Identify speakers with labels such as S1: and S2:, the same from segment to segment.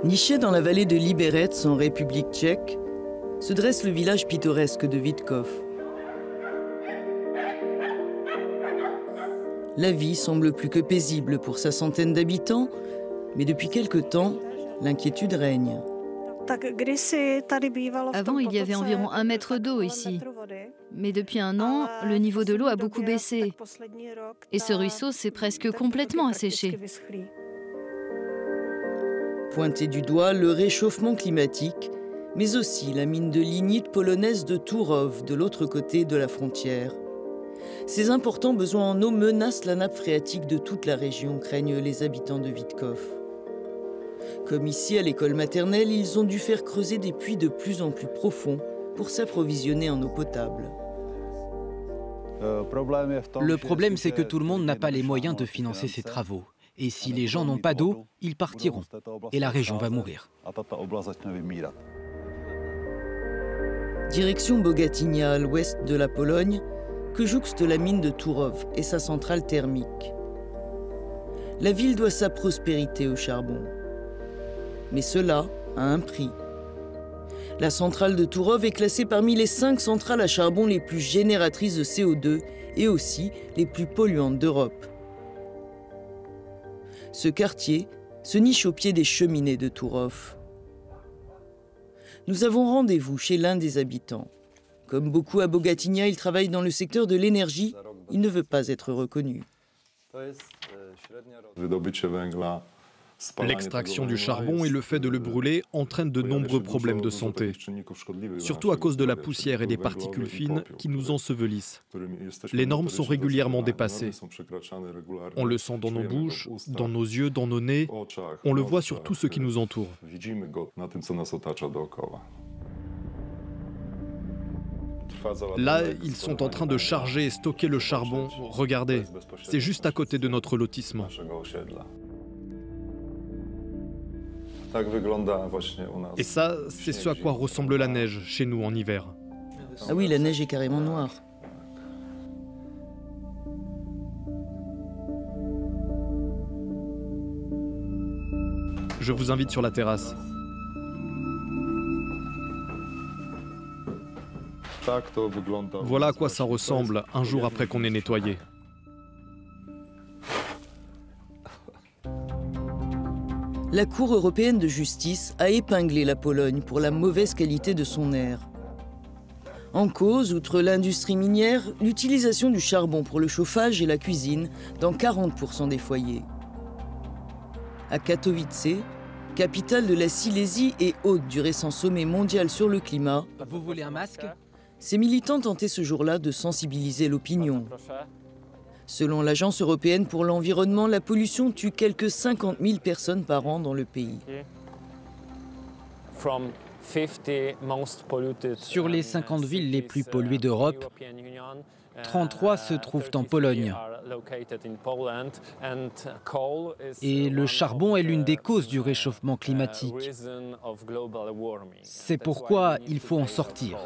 S1: Niché dans la vallée de Liberec, en République tchèque, se dresse le village pittoresque de Vítkov. La vie semble plus que paisible pour sa centaine d'habitants, mais depuis quelque temps, l'inquiétude règne.
S2: Avant, il y avait environ 1 mètre d'eau ici. Mais depuis un an, le niveau de l'eau a beaucoup baissé. Et ce ruisseau s'est presque complètement asséché.
S1: Pointé du doigt, le réchauffement climatique, mais aussi la mine de lignite polonaise de Turów, de l'autre côté de la frontière. Ces importants besoins en eau menacent la nappe phréatique de toute la région, craignent les habitants de Vítkov. Comme ici à l'école maternelle, ils ont dû faire creuser des puits de plus en plus profonds pour s'approvisionner en eau potable.
S3: Le problème, c'est que tout le monde n'a pas les moyens de financer ces travaux. Et si les gens n'ont pas d'eau, ils partiront. Et la région va mourir.
S1: Direction Bogatynia, à l'ouest de la Pologne, que jouxte la mine de Turów et sa centrale thermique. La ville doit sa prospérité au charbon. Mais cela a un prix. La centrale de Turów est classée parmi les 5 centrales à charbon les plus génératrices de CO2 et aussi les plus polluantes d'Europe. Ce quartier se niche au pied des cheminées de Turów. Nous avons rendez-vous chez l'un des habitants. Comme beaucoup à Bogatynia, il travaille dans le secteur de l'énergie. Il ne veut pas être reconnu.
S4: L'extraction du charbon et le fait de le brûler entraînent de nombreux problèmes de santé, surtout à cause de la poussière et des particules fines qui nous ensevelissent. Les normes sont régulièrement dépassées. On le sent dans nos bouches, dans nos yeux, dans nos nez. On le voit sur tout ce qui nous entoure. Là, ils sont en train de charger et stocker le charbon. Regardez, c'est juste à côté de notre lotissement. Et ça, c'est ce à quoi ressemble la neige chez nous en hiver.
S1: Ah oui, la neige est carrément noire.
S4: Je vous invite sur la terrasse. Voilà à quoi ça ressemble un jour après qu'on ait nettoyé.
S1: La Cour européenne de justice a épinglé la Pologne pour la mauvaise qualité de son air. En cause, outre l'industrie minière, l'utilisation du charbon pour le chauffage et la cuisine dans 40% des foyers. À Katowice, capitale de la Silésie et hôte du récent sommet mondial sur le climat,
S3: Vous voulez un masque?
S1: ces militants tentaient ce jour-là de sensibiliser l'opinion. Selon l'Agence européenne pour l'environnement, la pollution tue quelques 50 000 personnes par an dans le pays.
S3: Sur les 50 villes les plus polluées d'Europe, 33 se trouvent en Pologne. Et le charbon est l'une des causes du réchauffement climatique. C'est pourquoi il faut en sortir.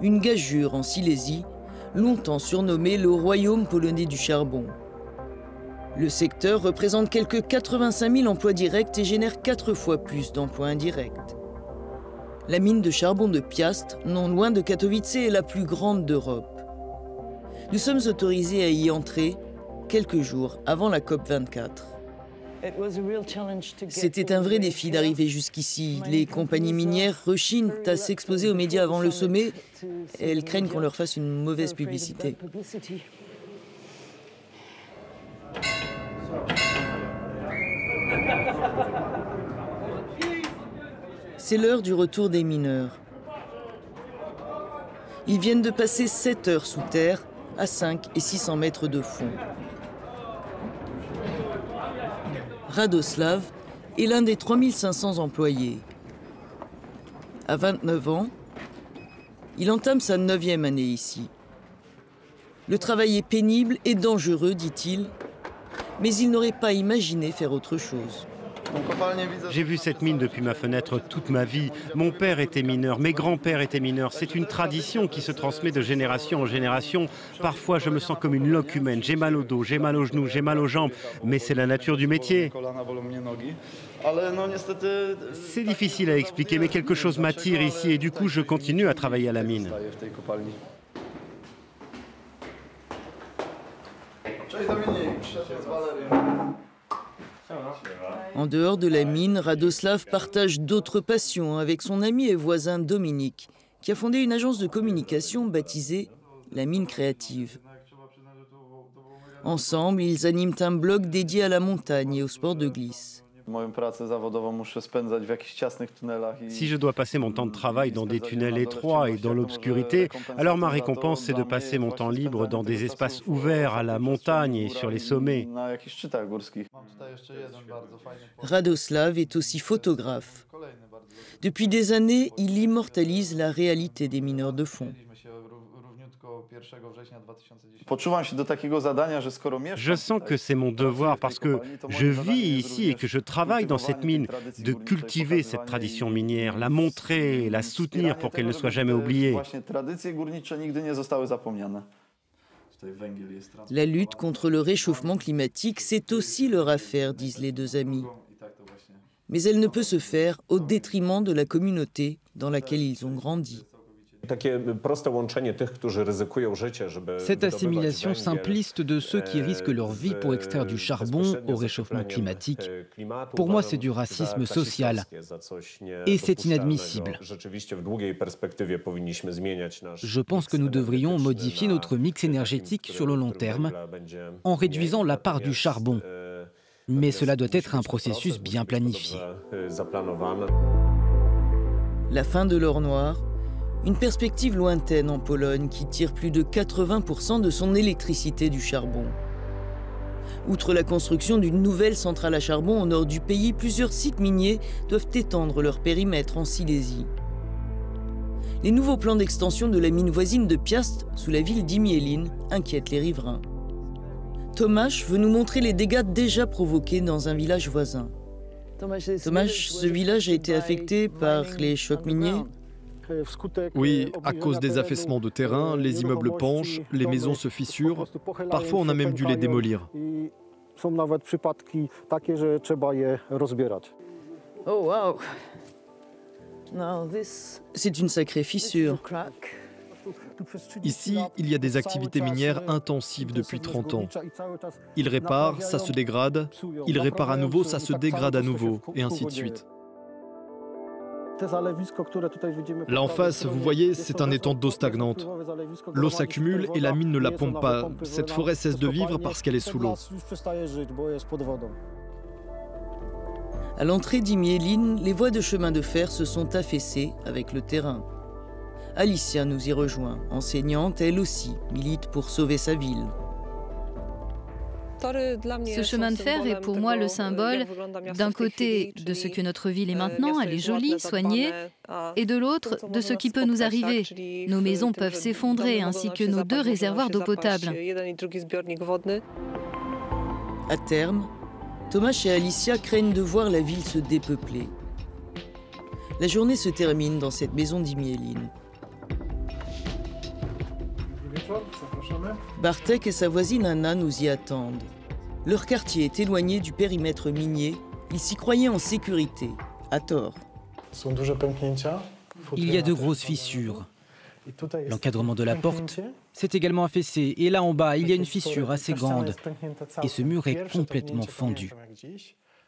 S1: Une gageure en Silésie, longtemps surnommé le royaume polonais du charbon. Le secteur représente quelques 85 000 emplois directs et génère 4 fois plus d'emplois indirects. La mine de charbon de Piast, non loin de Katowice, est la plus grande d'Europe. Nous sommes autorisés à y entrer quelques jours avant la COP24. C'était un vrai défi d'arriver jusqu'ici. Les compagnies minières rechignent à s'exposer aux médias avant le sommet. Elles craignent qu'on leur fasse une mauvaise publicité. C'est l'heure du retour des mineurs. Ils viennent de passer 7 heures sous terre, à 5 et 600 mètres de fond. Radoslav est l'un des 3500 employés. À 29 ans, il entame sa 9e année ici. Le travail est pénible et dangereux, dit-il, mais il n'aurait pas imaginé faire autre chose.
S5: J'ai vu cette mine depuis ma fenêtre toute ma vie. Mon père était mineur, mes grands-pères étaient mineurs. C'est une tradition qui se transmet de génération en génération. Parfois, je me sens comme une loque humaine. J'ai mal au dos, j'ai mal aux genoux, j'ai mal aux jambes. Mais c'est la nature du métier. C'est difficile à expliquer, mais quelque chose m'attire ici et du coup, je continue à travailler à la mine.
S1: En dehors de la mine, Radoslav partage d'autres passions avec son ami et voisin Dominique, qui a fondé une agence de communication baptisée La Mine Créative. Ensemble, ils animent un blog dédié à la montagne et au sport de glisse.
S5: Si je dois passer mon temps de travail dans des tunnels étroits et dans l'obscurité, alors ma récompense, c'est de passer mon temps libre dans des espaces ouverts à la montagne et sur les sommets.
S1: Radoslav est aussi photographe. Depuis des années, il immortalise la réalité des mineurs de fond.
S5: Je sens que c'est mon devoir parce que je vis ici et que je travaille dans cette mine, de cultiver cette tradition minière, la montrer, la soutenir pour qu'elle ne soit jamais oubliée.
S1: La lutte contre le réchauffement climatique, c'est aussi leur affaire, disent les deux amis. Mais elle ne peut se faire au détriment de la communauté dans laquelle ils ont grandi.
S3: Cette assimilation simpliste de ceux qui risquent leur vie pour extraire du charbon au réchauffement climatique, pour moi c'est du racisme social et c'est inadmissible. Je pense que nous devrions modifier notre mix énergétique sur le long terme en réduisant la part du charbon. Mais cela doit être un processus bien planifié.
S1: La fin de l'or noir, une perspective lointaine en Pologne qui tire plus de 80% de son électricité du charbon. Outre la construction d'une nouvelle centrale à charbon au nord du pays, plusieurs sites miniers doivent étendre leur périmètre en Silésie. Les nouveaux plans d'extension de la mine voisine de Piast, sous la ville d'Imielin, inquiètent les riverains. Tomasz veut nous montrer les dégâts déjà provoqués dans un village voisin. Tomasz, ce village a été affecté par les chocs miniers ?
S4: Oui, à cause des affaissements de terrain, les immeubles penchent, les maisons se fissurent. Parfois, on a même dû les démolir.
S1: Oh wow! C'est une sacrée fissure.
S4: Ici, il y a des activités minières intensives depuis 30 ans. Ils réparent, ça se dégrade. Ils réparent à nouveau, ça se dégrade à nouveau, et ainsi de suite. Là en face, vous voyez, c'est un étang d'eau stagnante. L'eau s'accumule et la mine ne la pompe pas. Cette forêt cesse de vivre parce qu'elle est sous l'eau.
S1: À l'entrée d'Imielin, les voies de chemin de fer se sont affaissées avec le terrain. Alicia nous y rejoint. Enseignante, elle aussi milite pour sauver sa ville.
S2: Ce chemin de fer est pour moi le symbole, d'un côté, de ce que notre ville est maintenant, elle est jolie, soignée, et de l'autre, de ce qui peut nous arriver. Nos maisons peuvent s'effondrer, ainsi que nos 2 réservoirs d'eau potable.
S1: À terme, Tomasz et Alicia craignent de voir la ville se dépeupler. La journée se termine dans cette maison d'Imielin. Bartek et sa voisine Anna nous y attendent. Leur quartier est éloigné du périmètre minier. Ils s'y croyaient en sécurité, à tort.
S3: Il y a de grosses fissures. L'encadrement de la porte s'est également affaissé. Et là en bas, il y a une fissure assez grande. Et ce mur est complètement fendu.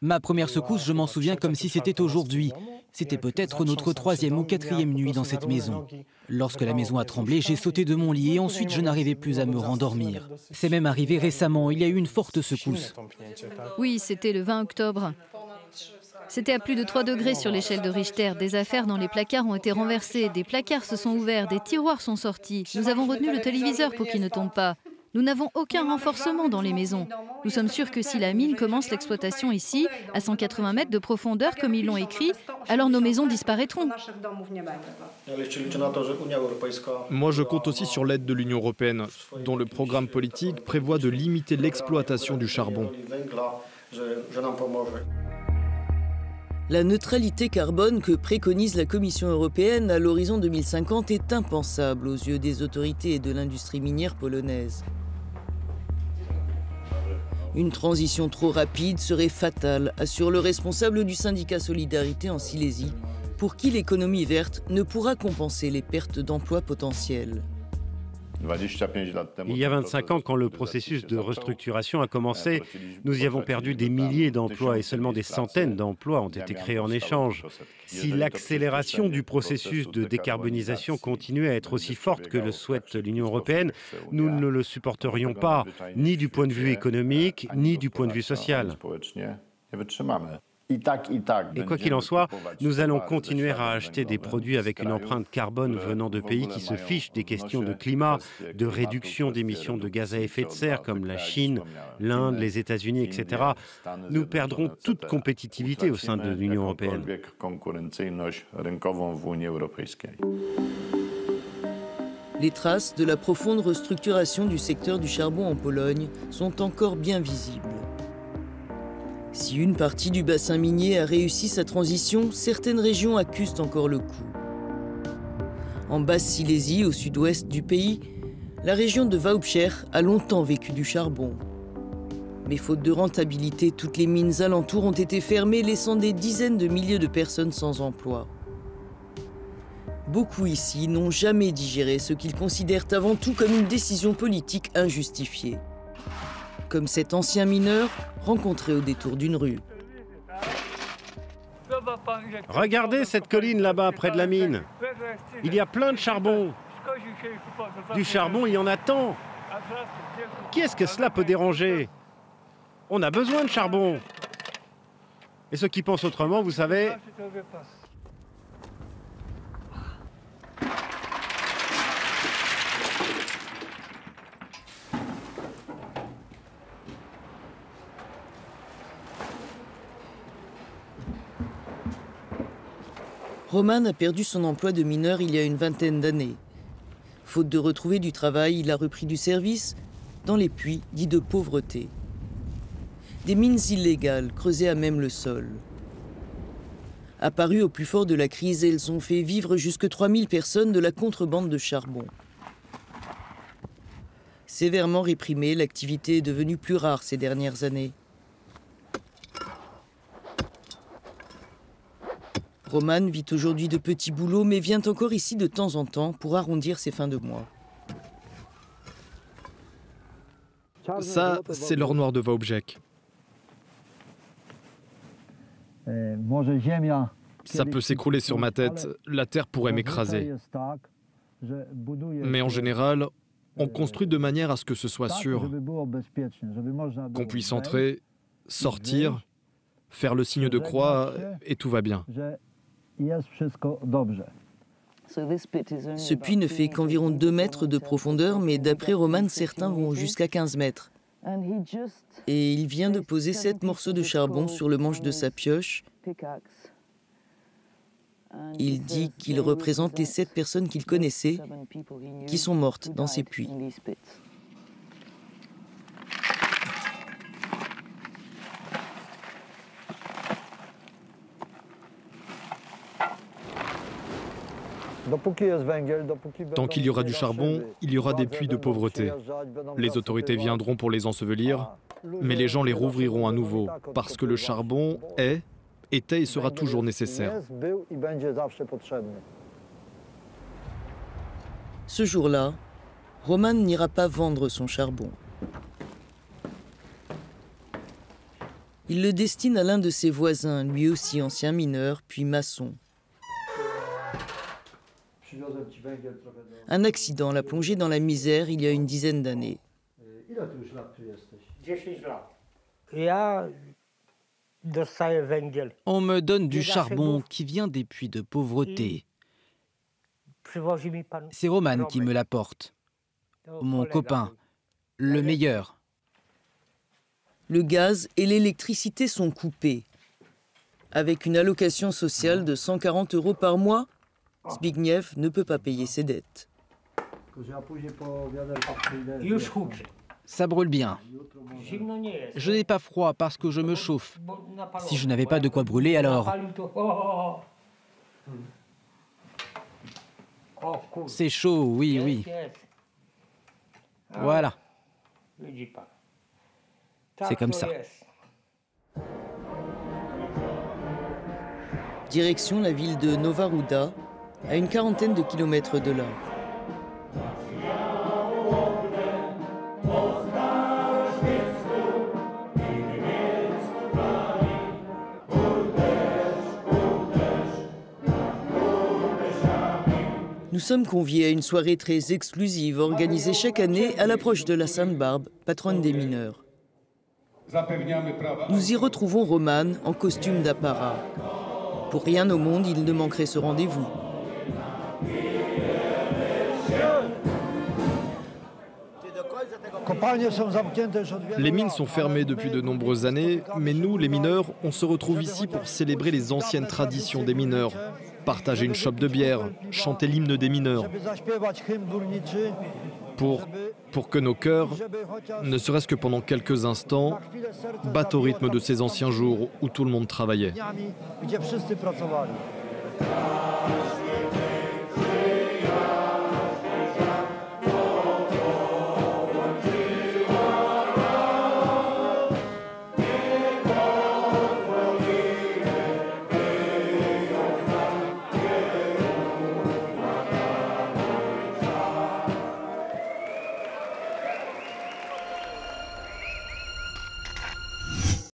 S3: Ma première secousse, je m'en souviens comme si c'était aujourd'hui. C'était peut-être notre 3e ou 4e nuit dans cette maison. Lorsque la maison a tremblé, j'ai sauté de mon lit et ensuite je n'arrivais plus à me rendormir. C'est même arrivé récemment, il y a eu une forte secousse.
S2: Oui, c'était le 20 octobre. C'était à plus de 3 degrés sur l'échelle de Richter. Des affaires dans les placards ont été renversées, des placards se sont ouverts, des tiroirs sont sortis. Nous avons retenu le téléviseur pour qu'il ne tombe pas. Nous n'avons aucun renforcement dans les maisons. Nous sommes sûrs que si la mine commence l'exploitation ici, à 180 mètres de profondeur, comme ils l'ont écrit, alors nos maisons disparaîtront.
S4: Moi, je compte aussi sur l'aide de l'Union européenne, dont le programme politique prévoit de limiter l'exploitation du charbon.
S1: La neutralité carbone que préconise la Commission européenne à l'horizon 2050 est impensable aux yeux des autorités et de l'industrie minière polonaise. Une transition trop rapide serait fatale, assure le responsable du syndicat Solidarité en Silésie, pour qui l'économie verte ne pourra compenser les pertes d'emplois potentielles.
S5: Il y a 25 ans, quand le processus de restructuration a commencé, nous y avons perdu des milliers d'emplois et seulement des centaines d'emplois ont été créés en échange. Si l'accélération du processus de décarbonisation continuait à être aussi forte que le souhaite l'Union européenne, nous ne le supporterions pas, ni du point de vue économique, ni du point de vue social. Et quoi qu'il en soit, nous allons continuer à acheter des produits avec une empreinte carbone venant de pays qui se fichent des questions de climat, de réduction d'émissions de gaz à effet de serre comme la Chine, l'Inde, les États-Unis, etc. Nous perdrons toute compétitivité au sein de l'Union européenne.
S1: Les traces de la profonde restructuration du secteur du charbon en Pologne sont encore bien visibles. Si une partie du bassin minier a réussi sa transition, certaines régions accusent encore le coup. En Basse-Silésie, au sud-ouest du pays, la région de Wałbrzych a longtemps vécu du charbon. Mais faute de rentabilité, toutes les mines alentours ont été fermées, laissant des dizaines de milliers de personnes sans emploi. Beaucoup ici n'ont jamais digéré ce qu'ils considèrent avant tout comme une décision politique injustifiée. Comme cet ancien mineur rencontré au détour d'une rue.
S5: Regardez cette colline là-bas, près de la mine. Il y a plein de charbon. Du charbon, il y en a tant. Qui est-ce que cela peut déranger? On a besoin de charbon. Et ceux qui pensent autrement, vous savez...
S1: Roman a perdu son emploi de mineur il y a une vingtaine d'années. Faute de retrouver du travail, il a repris du service dans les puits dits de pauvreté. Des mines illégales creusées à même le sol. Apparues au plus fort de la crise, elles ont fait vivre jusque 3000 personnes de la contrebande de charbon. Sévèrement réprimée, l'activité est devenue plus rare ces dernières années. Roman vit aujourd'hui de petits boulots, mais vient encore ici de temps en temps pour arrondir ses fins de mois.
S4: Ça, c'est l'or noir de Wałbrzych. Ça peut s'écrouler sur ma tête, la terre pourrait m'écraser. Mais en général, on construit de manière à ce que ce soit sûr, qu'on puisse entrer, sortir, faire le signe de croix et tout va bien.
S1: Ce puits ne fait qu'environ 2 mètres de profondeur, mais d'après Roman, certains vont jusqu'à 15 mètres. Et il vient de poser 7 morceaux de charbon sur le manche de sa pioche. Il dit qu'il représente les 7 personnes qu'il connaissait, qui sont mortes dans ces puits.
S4: Tant qu'il y aura du charbon, il y aura des puits de pauvreté. Les autorités viendront pour les ensevelir, mais les gens les rouvriront à nouveau, parce que le charbon était et sera toujours nécessaire.
S1: Ce jour-là, Roman n'ira pas vendre son charbon. Il le destine à l'un de ses voisins, lui aussi ancien mineur, puis maçon. Un accident l'a plongé dans la misère il y a une dizaine d'années.
S3: On me donne du charbon qui vient des puits de pauvreté. C'est Roman qui me l'apporte. Mon copain, le meilleur.
S1: Le gaz et l'électricité sont coupés. Avec une allocation sociale de 140 € par mois, Zbigniew ne peut pas payer ses dettes.
S3: Ça brûle bien. Je n'ai pas froid parce que je me chauffe. Si je n'avais pas de quoi brûler, alors... C'est chaud, oui, oui. Voilà. C'est comme ça.
S1: Direction la ville de Nova Ruda, à une quarantaine de kilomètres de là. Nous sommes conviés à une soirée très exclusive organisée chaque année à l'approche de la Sainte Barbe, patronne des mineurs. Nous y retrouvons Roman en costume d'apparat. Pour rien au monde, il ne manquerait ce rendez-vous.
S4: Les mines sont fermées depuis de nombreuses années, mais nous, les mineurs, on se retrouve ici pour célébrer les anciennes traditions des mineurs. Partager une chope de bière, chanter l'hymne des mineurs. Pour que nos cœurs, ne serait-ce que pendant quelques instants, battent au rythme de ces anciens jours où tout le monde travaillait.